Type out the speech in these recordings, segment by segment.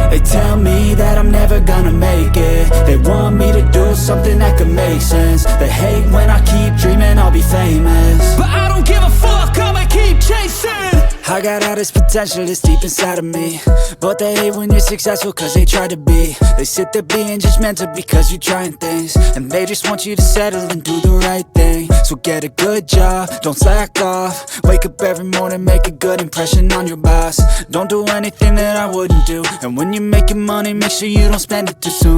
They tell me that I'm never gonna make it. They want me to do something that could make sense. They hate when I keep dreaming I'll be famous, but I don't give a fuck, I'ma keep chasing. I got all this potential that's deep inside of me, but they hate when you're successful cause they try to be. They sit there being judgmental because you're trying things, and they just want you to settle and do the right thing. So get a good job, don't slack off. Wake up every morning, make a good impression on your boss. Don't do anything that I wouldn't do, and when you're making money, make sure you don't spend it too soon.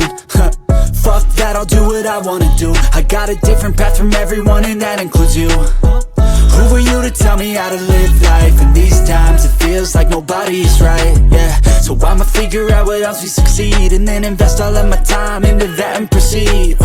Fuck that, I'll do what I wanna do. I got a different path from everyone, and that includes you. Who are you to tell me how to live life? In these times it feels like nobody's right, yeah. So I'ma figure out what else we succeed, and then invest all of my time into that and proceed.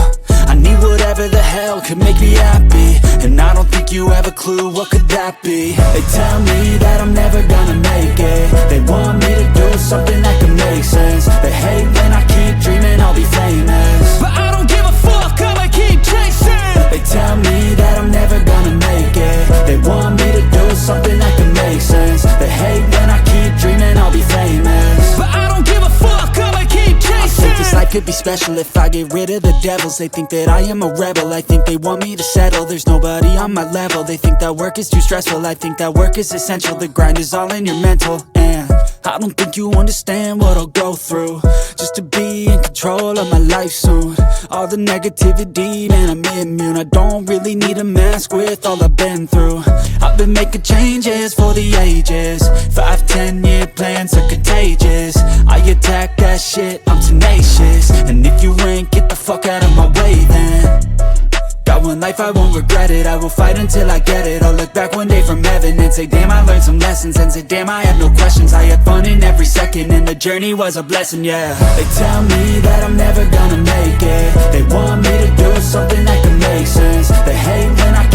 I need whatever the hell could make me happy, and I don't think you have a clue what could that be. They tell me that I'm never gonna make it. They want me to do something that could make sense. They hate when I keep dreaming I'll be famous, but I don't give a fuck, I'ma keep chasing. They tell me that I'm never gonna make it. They want me to do something that can make sense. They hate when I keep dreaming I'll be famous, but I don't give a fuck, I'ma keep chasing. I think this life could be special if I get rid of the devils. They think that I am a rebel, I think they want me to settle. There's nobody on my level. They think that work is too stressful, I think that work is essential. The grind is all in your mental, and I don't think you understand what I'll go through just to be in control of my life soon. All the negativity, man, I'm immune. I don't really need a mask with all I've been through. I've been making changes for the ages. 5-10 year plans are contagious. I attack that shit, I'm tenacious. And if you ain't, get the fuck out of my way then. Got one life, I won't regret it. I will fight until I get it. I'll look back one day from heaven and say, damn, I learned some lessons. And say, damn, I had no questions. I had fun in every second, and the journey was a blessing, yeah. They tell me that I'm never gonna make it. They want me to do something that can make sense. They hate when I